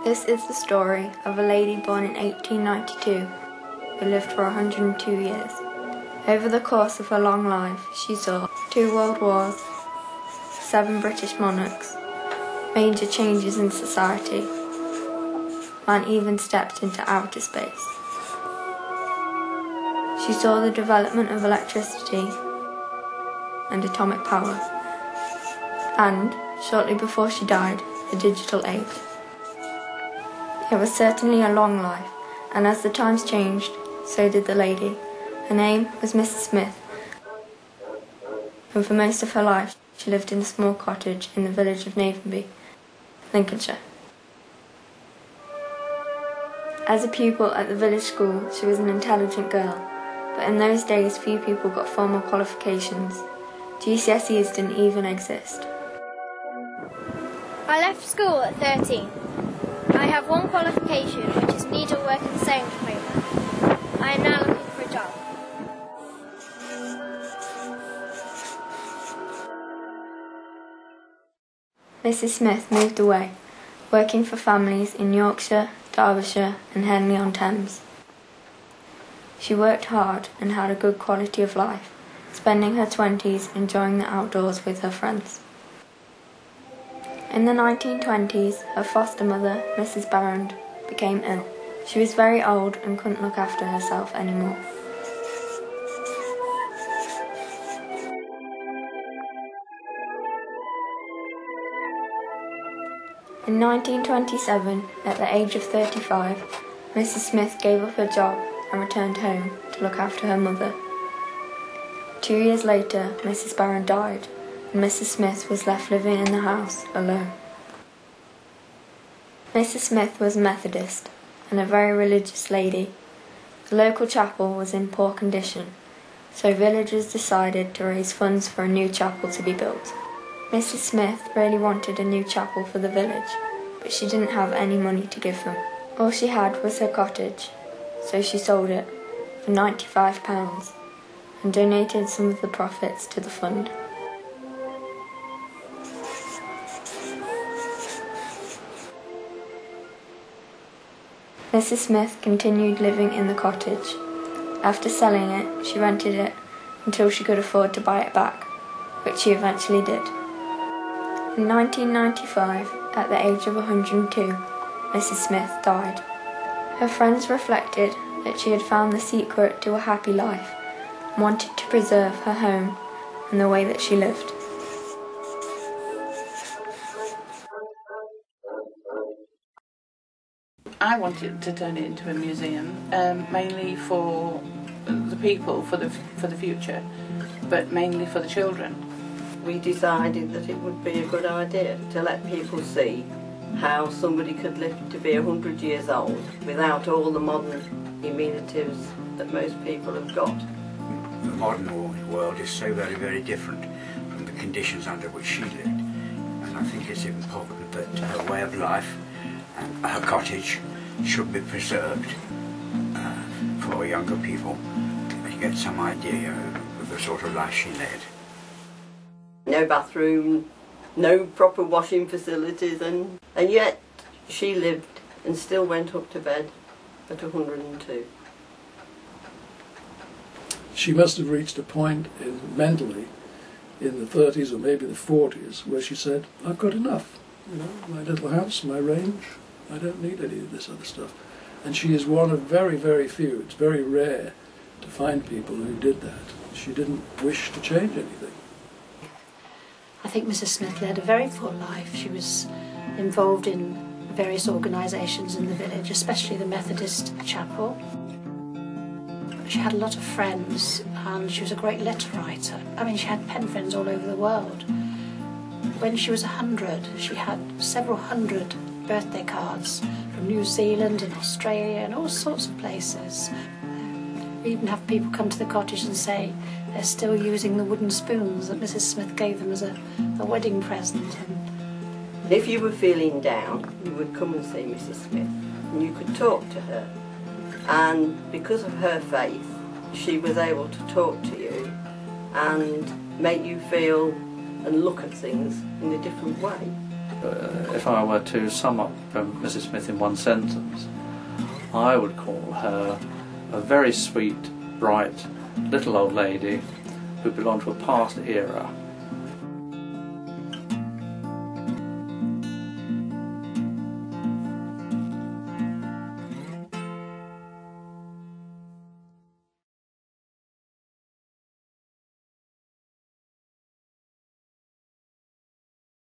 This is the story of a lady born in 1892 who lived for 102 years. Over the course of her long life, she saw 2 world wars, 7 British monarchs, major changes in society. Man even stepped into outer space. She saw the development of electricity and atomic power, and, shortly before she died, the digital age. It was certainly a long life, and as the times changed, so did the lady. Her name was Mrs. Smith, and for most of her life she lived in a small cottage in the village of Navenby, Lincolnshire. As a pupil at the village school, she was an intelligent girl, but in those days few people got formal qualifications. GCSEs didn't even exist. I left school at 13. I have one qualification, which is needlework and sewing diploma. I am now looking for a job. Mrs. Smith moved away, working for families in Yorkshire, Derbyshire and Henley-on-Thames. She worked hard and had a good quality of life, spending her 20s enjoying the outdoors with her friends. In the 1920s, her foster mother, Mrs. Barrand, became ill. She was very old and couldn't look after herself anymore. In 1927, at the age of 35, Mrs. Smith gave up her job and returned home to look after her mother. 2 years later, Mrs. Barrand died, and Mrs. Smith was left living in the house alone. Mrs. Smith was a Methodist and a very religious lady. The local chapel was in poor condition, so villagers decided to raise funds for a new chapel to be built. Mrs. Smith really wanted a new chapel for the village, but she didn't have any money to give them. All she had was her cottage, so she sold it for £95 and donated some of the profits to the fund. Mrs. Smith continued living in the cottage. After selling it, she rented it until she could afford to buy it back, which she eventually did. In 1995, at the age of 102, Mrs. Smith died. Her friends reflected that she had found the secret to a happy life and wanted to preserve her home and the way that she lived. I wanted to turn it into a museum, mainly for the people, for the future, but mainly for the children. We decided that it would be a good idea to let people see how somebody could live to be 100 years old without all the modern amenities that most people have got. The modern world is so very, very different from the conditions under which she lived, and I think it's important that her way of life and her cottage should be preserved for younger people to get some idea of the sort of life she led. No bathroom, no proper washing facilities, and yet she lived and still went up to bed at 102. She must have reached a point mentally in the 30s or maybe the 40s where she said, I've got enough, my little house, my range, I don't need any of this other stuff. And she is one of very, very few. It's very rare to find people who did that. She didn't wish to change anything. I think Mrs. Smith led a very full life. She was involved in various organisations in the village, especially the Methodist chapel. She had a lot of friends and she was a great letter writer. I mean, she had pen friends all over the world. When she was 100, she had several hundred birthday cards from New Zealand and Australia and all sorts of places. We even have people come to the cottage and say they're still using the wooden spoons that Mrs. Smith gave them as a wedding present. And if you were feeling down, you would come and see Mrs. Smith and you could talk to her. And because of her faith, she was able to talk to you and make you feel and look at things in a different way. if I were to sum up Mrs. Smith in one sentence, I would call her a very sweet, bright, little old lady who belonged to a past era